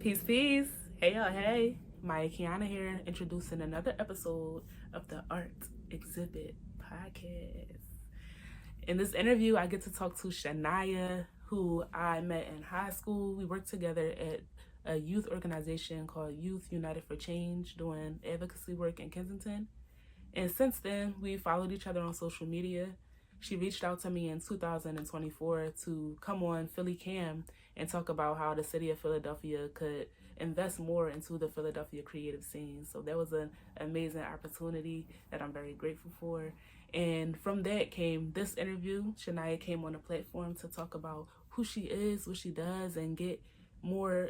Peace, peace. Hey, y'all, hey. Maya Keeyana here, introducing another episode of the Art Exhibit podcast. In this interview, I get to talk to Shanayah, who I met in high school. We worked together at a youth organization called Youth United for Change, doing advocacy work in Kensington. And since then, we followed each other on social media. She reached out to me in 2024 to come on PhillyCAM and talk about how the city of Philadelphia could invest more into the Philadelphia creative scene. So that was an amazing opportunity that I'm very grateful for. And from that came this interview. Shanayah came on the platform to talk about who she is, what she does, and get more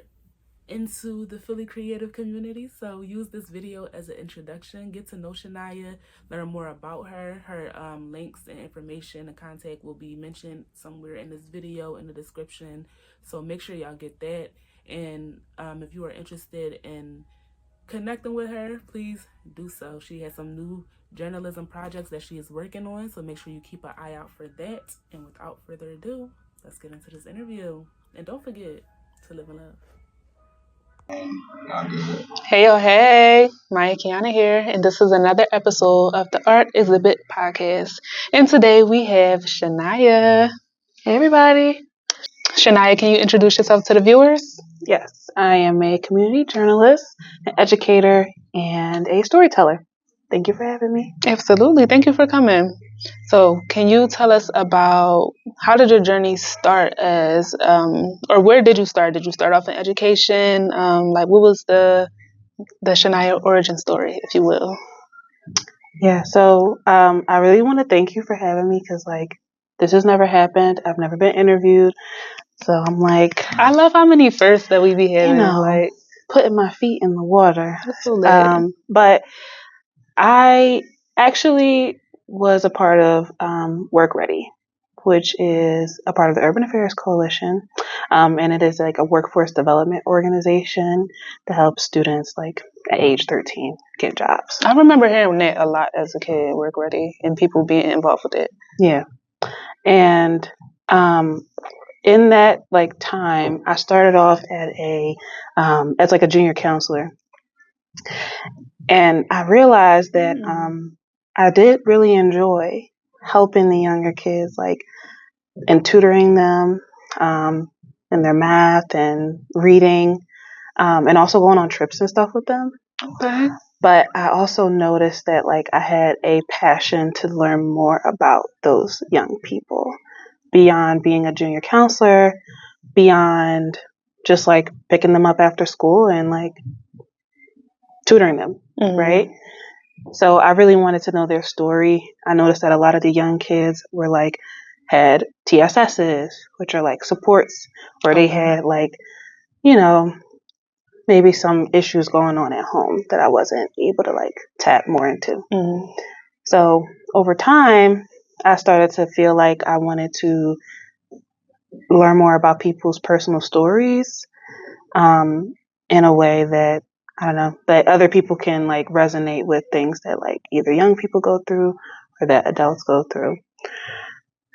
into the Philly creative community. So use this video as an introduction, get to know Shanayah, learn more about her. Her links and information and contact will be mentioned somewhere in this video in the description. So make sure y'all get that. And if you are interested in connecting with her, please do so. She has some new journalism projects that she is working on. So make sure you keep an eye out for that. And without further ado, let's get into this interview. And don't forget to live in love. Hey, oh, hey, Maya Keeyana here, and this is another episode of the Art Exhibit podcast. And today we have Shanayah. Hey, everybody. Shanayah, can you introduce yourself to the viewers? Yes, I am a community journalist, an educator, and a storyteller. Thank you for having me. Absolutely. Thank you for coming. So can you tell us about how did your journey start as, or where did you start? Did you start off in education? What was the Shanayah origin story, if you will? Yeah, so I really want to thank you for having me because, this has never happened. I've never been interviewed. So I'm like... I love how many firsts that we be having. Putting my feet in the water. That's so lit. But I actually was a part of Work Ready, which is a part of the Urban Affairs Coalition. And it is like a workforce development organization that helps students at age 13 get jobs. I remember hearing that a lot as a kid, Work Ready, and people being involved with it. Yeah. And in that time, I started off at as a junior counselor. And I realized that I did really enjoy helping the younger kids, and tutoring them in their math and reading, and also going on trips and stuff with them. Okay. But I also noticed that I had a passion to learn more about those young people beyond being a junior counselor, beyond just picking them up after school and tutoring them, right? So I really wanted to know their story. I noticed that a lot of the young kids were had TSSs, which are supports, or they had maybe some issues going on at home that I wasn't able to tap more into. So over time, I started to feel like I wanted to learn more about people's personal stories in a way that, I don't know, that other people can resonate with things that either young people go through or that adults go through.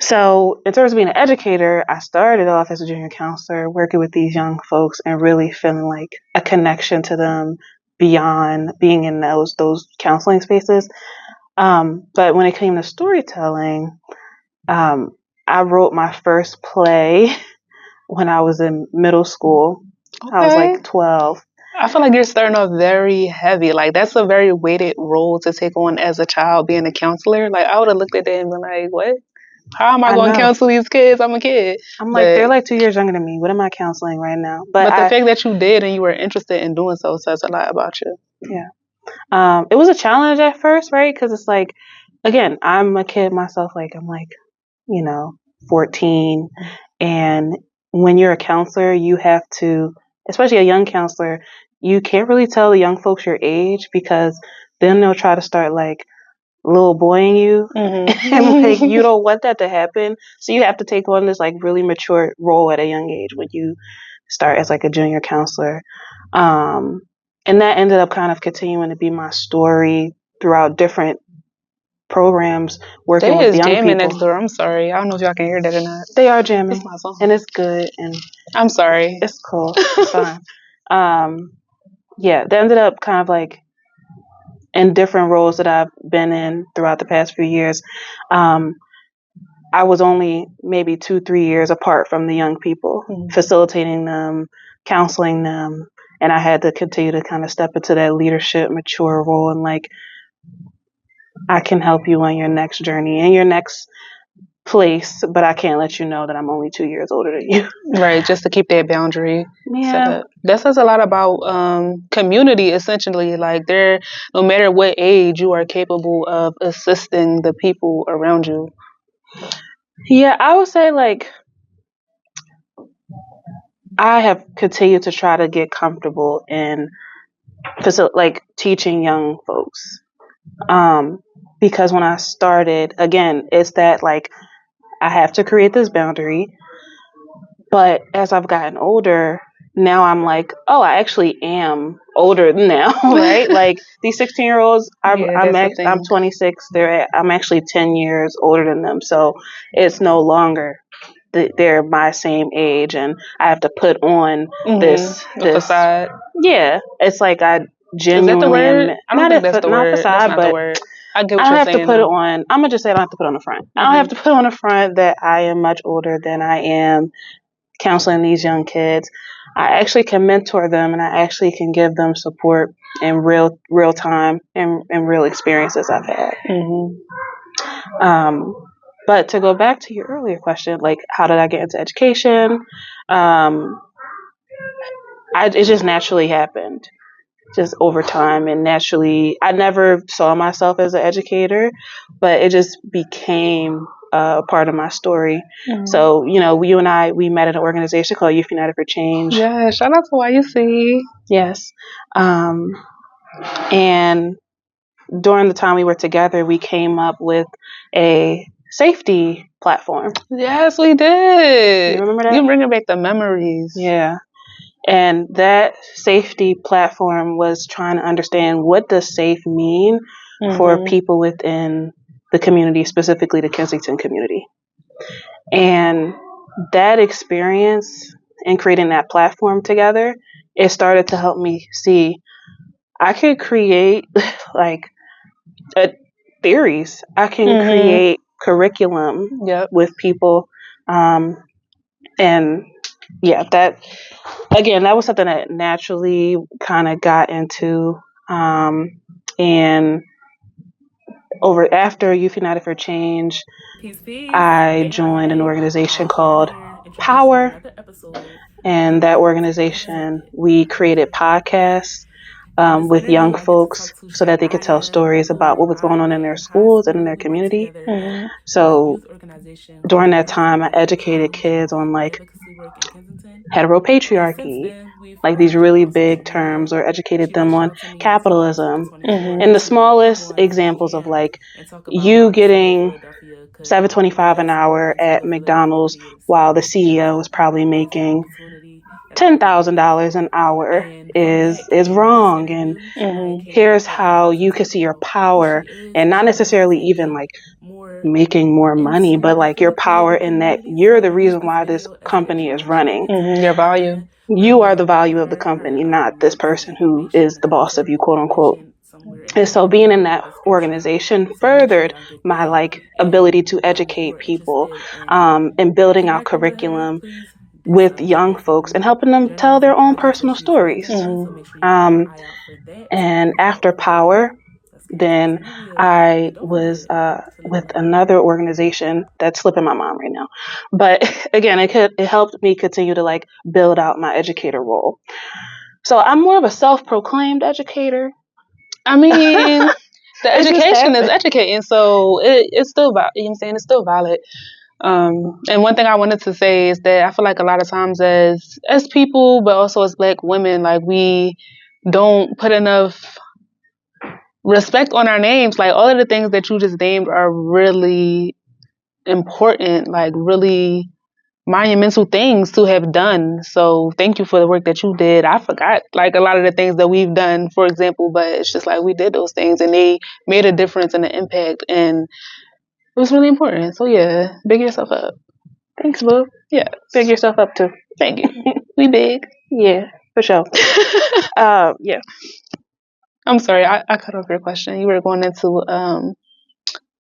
So in terms of being an educator, I started off as a junior counselor working with these young folks and really feeling a connection to them beyond being in those counseling spaces. But when it came to storytelling, I wrote my first play when I was in middle school. Okay. I was 12. I feel like you're starting off very heavy. That's a very weighted role to take on as a child, being a counselor. I would have looked at that and been like, what? How am I going to counsel these kids? I'm a kid. I'm they're 2 years younger than me. What am I counseling right now? But the fact that you did and you were interested in doing so says a lot about you. Yeah. It was a challenge at first, right? Because it's again, I'm a kid myself. I'm 14. And when you're a counselor, you have to, especially a young counselor, you can't really tell the young folks your age because then they'll try to start little boying you. And you don't want that to happen. So you have to take on this really mature role at a young age when you start as a junior counselor. And that ended up kind of continuing to be my story throughout different programs working with young people. Next door. I'm sorry. I don't know if y'all can hear that or not. They are jamming. And it's good. And I'm sorry. It's cool. It's fine. Yeah, they ended up kind of like in different roles that I've been in throughout the past few years. I was only maybe 2-3 years apart from the young people, facilitating them, counseling them, and I had to continue to kind of step into that leadership, mature role, and like, I can help you on your next journey and your next place, but I can't let you know that I'm only 2 years older than you. Right, just to keep that boundary. Yeah. That says a lot about community, essentially. Like, no matter what age, you are capable of assisting the people around you. Yeah, I would say like I have continued to try to get comfortable in like teaching young folks. Because when I started, again, it's that like I have to create this boundary. But as I've gotten older, now I'm like, oh, I actually am older now, right? Like these 16-year-olds, I'm 26. I'm actually 10 years older than them, so it's no longer they're my same age, and I have to put on this facade. Yeah, it's like I genuinely Is that the word? am. I don't think that's the word. Facade, that's not but the word. I get what I don't you're have saying, to put it on. I'm gonna just say I don't have to put it on the front. I don't have to put on the front that I am much older than I am counseling these young kids. I actually can mentor them, and I actually can give them support in real time and real experiences I've had. But to go back to your earlier question, like how did I get into education? It just naturally happened, just over time, and naturally. I never saw myself as an educator, but it just became a part of my story. So, you and I, we met at an organization called Youth United for Change. Yeah, shout out to YUC. Yes. And during the time we were together, we came up with a safety platform. Yes, we did. You remember that? You're bringing back the memories. Yeah. And that safety platform was trying to understand, what does safe mean for people within the community, specifically the Kensington community. And that experience in creating that platform together, it started to help me see I could create like theories. I can create curriculum with people. And yeah, that was something that naturally kind of got into. And after Youth United for Change, I joined an organization called Power. And that organization, we created podcasts with young folks so that they could tell stories about what was going on in their schools and in their community. So during that time, I educated kids on like heteropatriarchy, like these really big terms, or educated them on capitalism, and the smallest examples of like you getting $7.25 an hour at McDonald's while the CEO is probably making $10,000 an hour is wrong. And here's how you can see your power, and not necessarily even like making more money, but like your power in that you're the reason why this company is running. Your value. You are the value of the company, not this person who is the boss of you, quote unquote. And so being in that organization furthered my like ability to educate people, and building out curriculum with young folks and helping them tell their own personal stories. And after Power, then I was with another organization that's slipping my mind right now. But again, it helped me continue to like build out my educator role. So I'm more of a self-proclaimed educator. I mean, the education is educating, so it's still valid. You know what I'm saying? It's still valid. And one thing I wanted to say is that I feel like a lot of times as people, but also as Black women, like we don't put enough respect on our names. Like all of the things that you just named are really important, like really monumental things to have done. So thank you for the work that you did. I forgot like a lot of the things that we've done, for example, but it's just like we did those things and they made a difference and an impact, and it was really important. So yeah, big yourself up. Thanks, boo. Yeah. Big yourself up too. Thank you. We big. Yeah. For sure. Yeah. I'm sorry, I cut off your question. You were going into,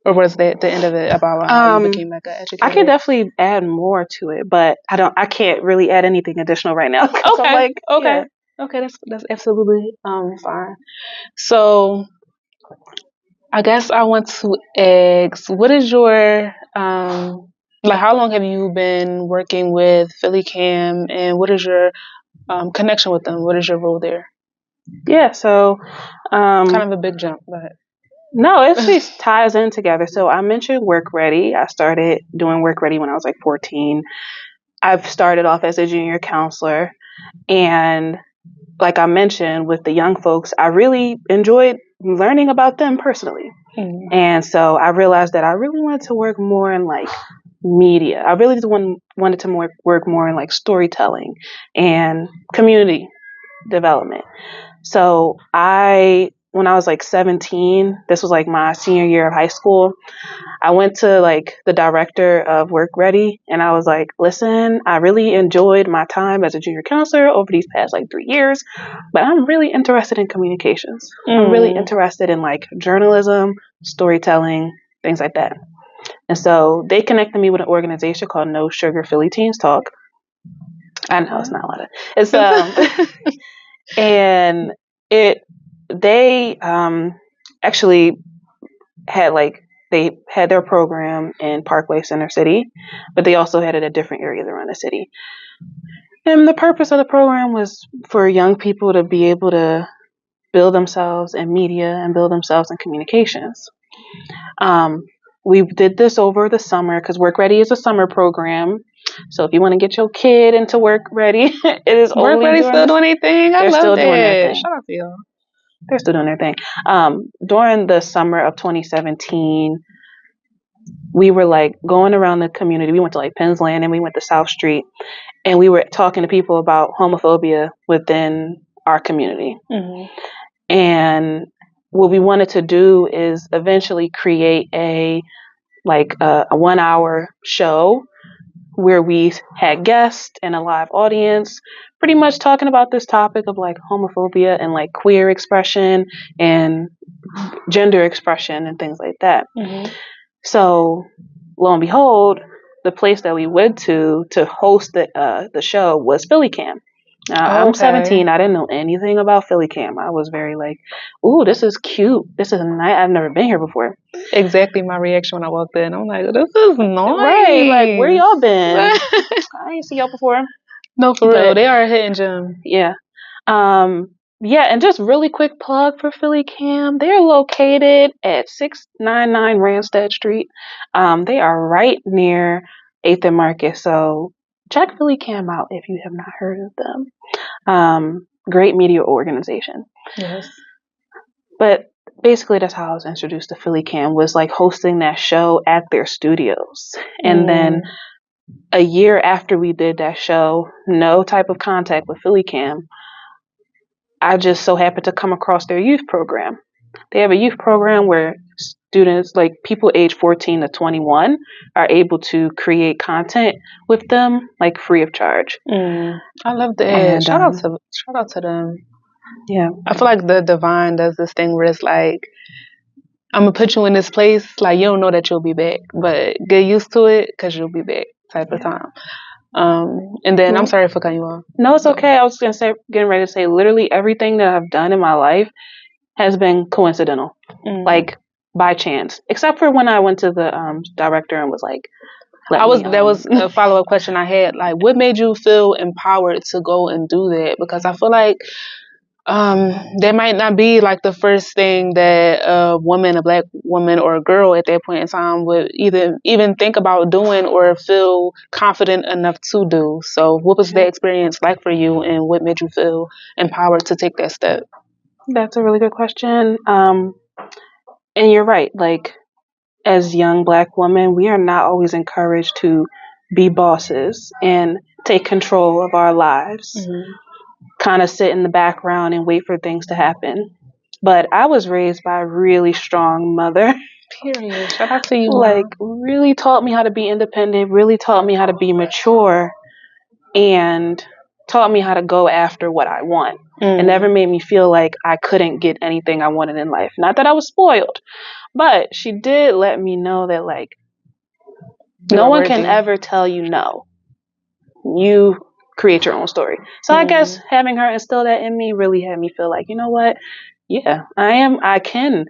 or was that the end of it about how you became like an educator? I can definitely add more to it, but I can't really add anything additional right now. Okay. Okay, that's absolutely fine. So I guess I want to ask, what is your like? How long have you been working with PhillyCAM, and what is your connection with them? What is your role there? Yeah, so kind of a big jump, but no, it just ties in together. So I mentioned Work Ready. I started doing Work Ready when I was like 14. I've started off as a junior counselor, and like I mentioned with the young folks, I really enjoyed learning about them personally. And so I realized that I really wanted to work more in like media. I really wanted to work more in like storytelling and community development. So when I was like 17, this was like my senior year of high school, I went to like the director of Work Ready and I was like, listen, I really enjoyed my time as a junior counselor over these past like 3 years, but I'm really interested in communications. I'm really interested in like journalism, storytelling, things like that. And so they connected me with an organization called No Sugar Philly Teens Talk. I know it's not a lot of it's and they actually had they had their program in Parkway Center City, but they also had it at different areas around the city. And the purpose of the program was for young people to be able to build themselves in media and build themselves in communications. We did this over the summer because Work Ready is a summer program. So if you want to get your kid into Work Ready, it is Work only Ready still doing anything. They're still doing their thing. Shout out to y'all. They're still doing their thing. During the summer of 2017, we were like going around the community. We went to like Penn's Land and we went to South Street, and we were talking to people about homophobia within our community. And what we wanted to do is eventually create a 1 hour show where we had guests and a live audience pretty much talking about this topic of like homophobia and like queer expression and gender expression and things like that. So lo and behold, the place that we went to host the show was PhillyCAM. Now, I'm 17. I didn't know anything about PhillyCAM. I was very like, ooh, this is cute. This is nice. I've never been here before. Exactly my reaction when I walked in. I'm like, this is nice. Right. Like, where y'all been? I ain't seen y'all before. No, for real. They are a hidden gem. Yeah. Yeah, and just really quick plug for PhillyCAM. They're located at 699 Randstad Street. They are right near 8th and Market. So check PhillyCAM out if you have not heard of them. Great media organization. Yes. But basically that's how I was introduced to PhillyCAM, was like hosting that show at their studios. And then a year after we did that show, no type of contact with PhillyCAM, I just so happened to come across their youth program. They have a youth program where students, like people age 14 to 21, are able to create content with them, like free of charge. I love that. Shout out to them. Yeah. I feel like the Divine does this thing where it's like, I'm going to put you in this place, like you don't know that you'll be back, but get used to it because you'll be back type of time. And then I'm sorry for cutting you off. No, it's okay. I was getting ready to say literally everything that I've done in my life has been coincidental, like by chance, except for when I went to the director and was like, that was a follow-up question I had. Like, what made you feel empowered to go and do that? Because I feel like that might not be like the first thing that a woman, a black woman or a girl at that point in time would even think about doing or feel confident enough to do. So what was that experience like for you, and what made you feel empowered to take that step? That's a really good question. And you're right. Like, as young black women, we are not always encouraged to be bosses and take control of our lives. Kind of sit in the background and wait for things to happen. But I was raised by a really strong mother. Period. Shout out to you. Like, really taught me how to be independent, really taught me how to be mature, and taught me how to go after what I want. It never made me feel like I couldn't get anything I wanted in life. Not that I was spoiled, but she did let me know that, like, no one can ever tell you no. You create your own story. So I guess having her instill that in me really had me feel like, you know what? Yeah, I can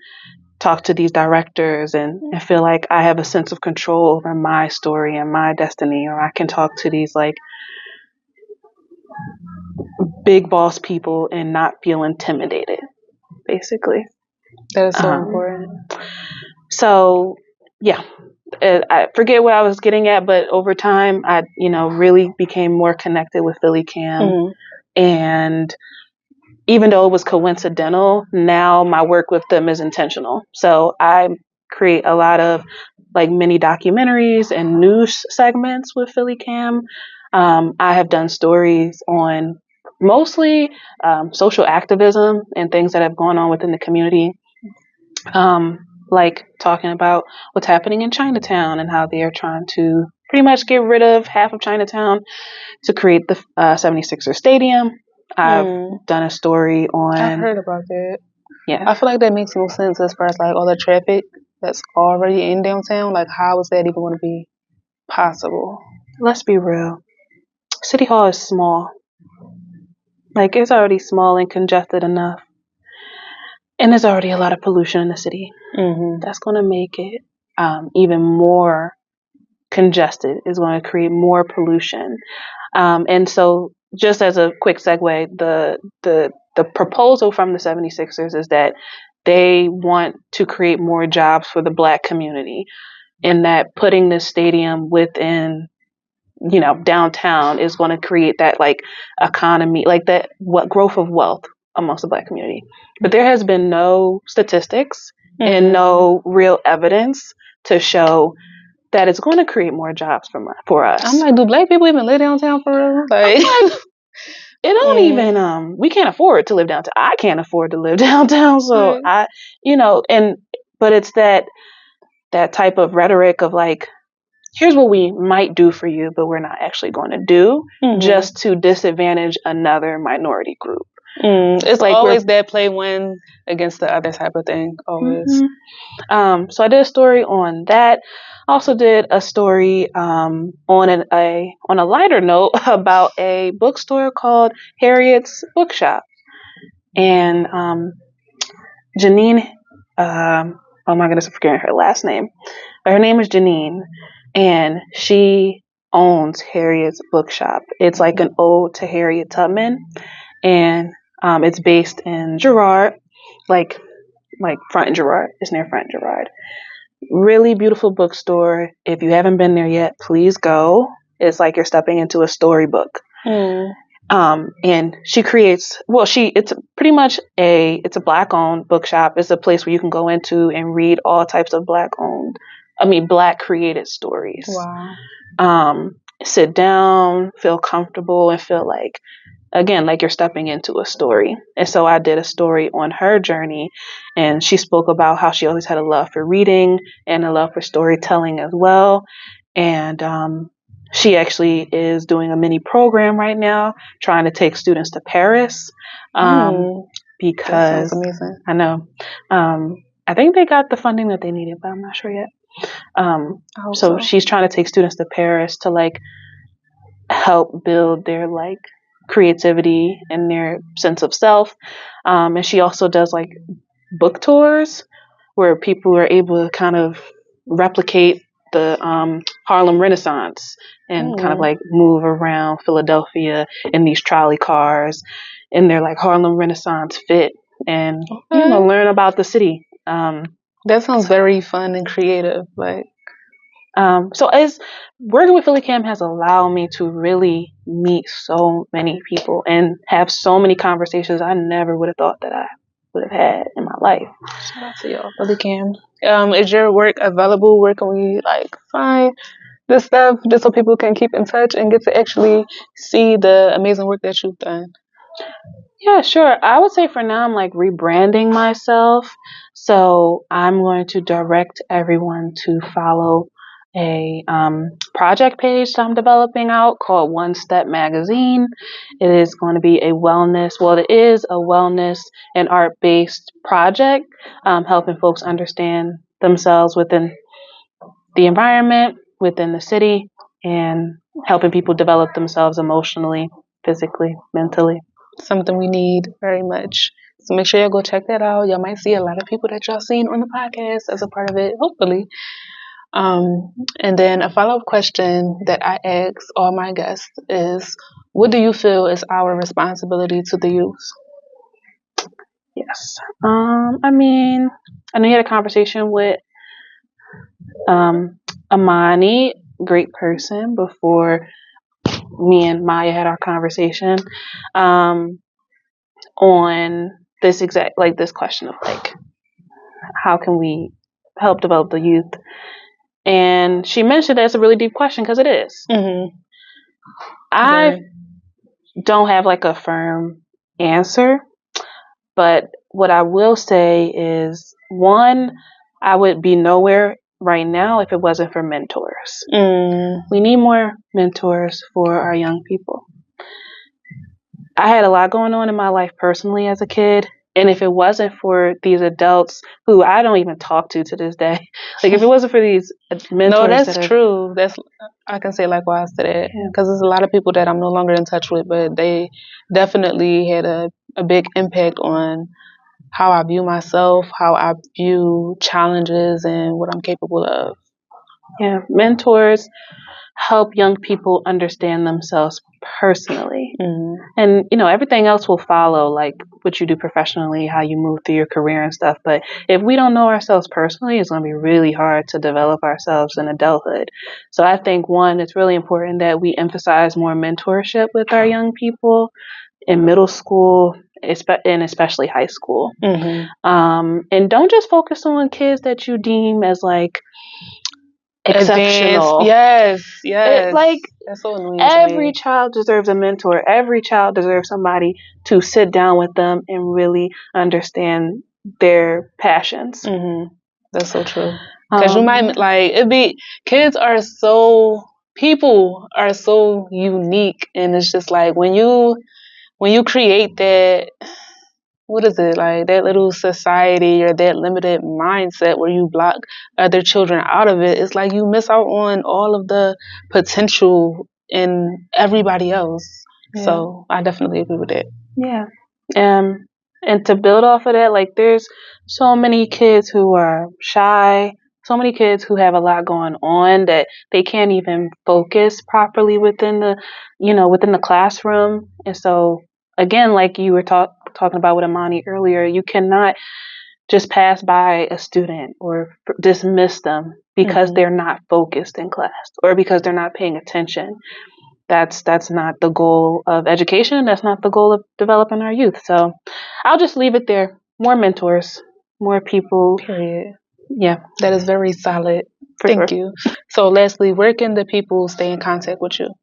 talk to these directors and feel like I have a sense of control over my story and my destiny, or I can talk to these like big boss people and not feel intimidated, basically. That is so important. So, yeah, I forget what I was getting at, but over time, I, really became more connected with PhillyCAM. And even though it was coincidental, now my work with them is intentional. So I create a lot of like mini documentaries and news segments with PhillyCAM. I have done stories on mostly social activism and things that have gone on within the community. Like talking about what's happening in Chinatown and how they are trying to pretty much get rid of half of Chinatown to create the 76er Stadium. I've done a story on... I've heard about that. Yeah. I feel like that makes no sense as far as like all the traffic that's already in downtown. Like, how is that even going to be possible? Let's be real. City Hall is small. Like, it's already small and congested enough. And there's already a lot of pollution in the city. That's going to make it even more congested. It's going to create more pollution. And so just as a quick segue, the proposal from the 76ers is that they want to create more jobs for the Black community, and that putting this stadium within, downtown is going to create that like economy, like that growth of wealth amongst the Black community. But there has been no statistics and no real evidence to show that it's going to create more jobs for us. I'm like, do Black people even live downtown for real? Like, it don't even, we can't afford to live downtown. I can't afford to live downtown. So but it's that type of rhetoric of like, here's what we might do for you, but we're not actually going to do just to disadvantage another minority group. It's like always that play one against the other type of thing. Always. So I did a story on that. Also did a story on a lighter note about a bookstore called Harriet's Bookshop, and Janine. Oh my goodness, I'm forgetting her last name. Her name is Janine, and she owns Harriet's Bookshop. It's like an ode to Harriet Tubman, and it's based in Girard, like Front and Girard. It's near Front and Girard. Really beautiful bookstore. If you haven't been there yet, please go. It's like you're stepping into a storybook. And she creates, it's pretty much it's a Black-owned bookshop. It's a place where you can go into and read all types of Black created stories. Wow. Sit down, feel comfortable, and feel like, again, like you're stepping into a story. And so I did a story on her journey, and she spoke about how she always had a love for reading and a love for storytelling as well. And she actually is doing a mini program right now, trying to take students to Paris. Because that sounds amazing. I know. I think they got the funding that they needed, but I'm not sure yet. So she's trying to take students to Paris to like help build their like creativity and their sense of self. And she also does like book tours where people are able to kind of replicate the Harlem Renaissance and kind of like move around Philadelphia in these trolley cars in their like Harlem Renaissance fit and learn about the city. That sounds very fun and creative. Like, so as working with PhillyCAM has allowed me to really meet so many people and have so many conversations I never would have thought that I would have had in my life. Shout out to y'all, PhillyCAM. Is your work available? Where can we like find this stuff just so people can keep in touch and get to actually see the amazing work that you've done? Yeah, sure. I would say for now I'm like rebranding myself. So I'm going to direct everyone to follow a project page that I'm developing out called One Step Magazine. It is going to be it is a wellness and art-based project, helping folks understand themselves within the environment, within the city, and helping people develop themselves emotionally, physically, mentally. Something we need very much. So make sure y'all go check that out. Y'all might see a lot of people that y'all seen on the podcast as a part of it, hopefully. And then a follow-up question that I ask all my guests is, what do you feel is our responsibility to the youth? Yes. I mean, I know you had a conversation with Amani, great person, before me and Maya had our conversation on this this question of like, how can we help develop the youth? And she mentioned that it's a really deep question because it is. Mm-hmm. I don't have like a firm answer, but what I will say is, one, I would be nowhere right now if it wasn't for mentors. We need more mentors for our young people. I had a lot going on in my life personally as a kid, and if it wasn't for these adults who I don't even talk to this day, like if it wasn't for these mentors, no, that's true. I can say likewise to that, because there's a lot of people that I'm no longer in touch with, but they definitely had a big impact on how I view myself, how I view challenges, and what I'm capable of. Yeah, mentors help young people understand themselves personally. And, everything else will follow, like what you do professionally, how you move through your career and stuff. But if we don't know ourselves personally, it's going to be really hard to develop ourselves in adulthood. So I think, one, it's really important that we emphasize more mentorship with our young people in middle school and especially high school. And don't just focus on kids that you deem as like exceptional. Yes. That's so annoying. Every child deserves a mentor. Every child deserves somebody to sit down with them and really understand their passions. That's so true. Because you might people are so unique, and it's just like when you create that, what is it, like that little society or that limited mindset where you block other children out of it, it's like you miss out on all of the potential in everybody else. Yeah. So I definitely agree with that. Yeah. And to build off of that, like there's so many kids who are shy, so many kids who have a lot going on that they can't even focus properly within the classroom. And so again, like you were talking about with Amani earlier, you cannot just pass by a student or dismiss them because they're not focused in class or because they're not paying attention. That's not the goal of education. That's not the goal of developing our youth. So I'll just leave it there. More mentors, more people. Period. Yeah. That is very solid. Thank you. So lastly, where can the people stay in contact with you?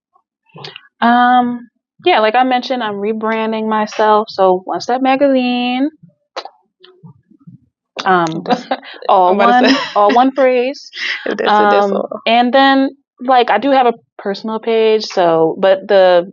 Yeah, like I mentioned, I'm rebranding myself. So One Step Magazine. All one phrase. And then like I do have a personal page, but the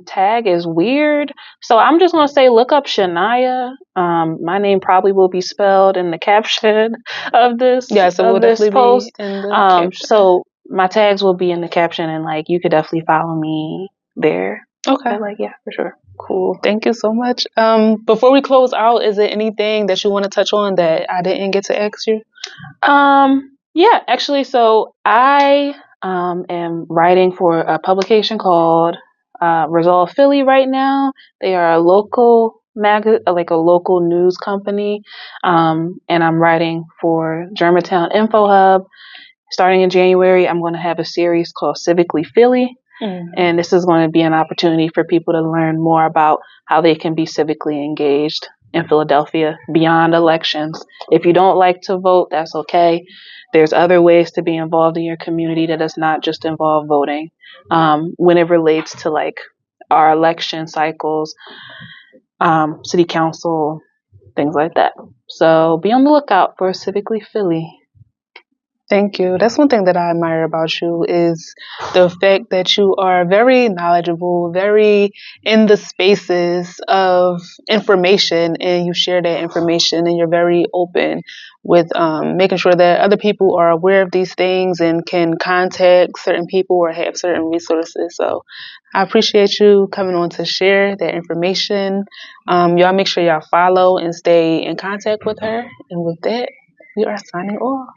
tag is weird. So I'm just gonna say look up Shanayah. My name probably will be spelled in the caption of this. Yeah, so we'll definitely post. Be in the caption. So my tags will be in the caption, and like you could definitely follow me there. Okay. But, yeah, for sure. Cool. Thank you so much. Before we close out, is there anything that you want to touch on that I didn't get to ask you? Yeah, actually, so I am writing for a publication called Resolve Philly right now. They are a local a local news company, and I'm writing for Germantown Infohub. Starting in January, I'm going to have a series called Civically Philly. And this is going to be an opportunity for people to learn more about how they can be civically engaged in Philadelphia beyond elections. If you don't like to vote, that's okay. There's other ways to be involved in your community that does not just involve voting. When it relates to like our election cycles, city council, things like that. So be on the lookout for Civically Philly. Thank you. That's one thing that I admire about you is the fact that you are very knowledgeable, very in the spaces of information, and you share that information, and you're very open with making sure that other people are aware of these things and can contact certain people or have certain resources. So I appreciate you coming on to share that information. Y'all make sure y'all follow and stay in contact with her. And with that, we are signing off.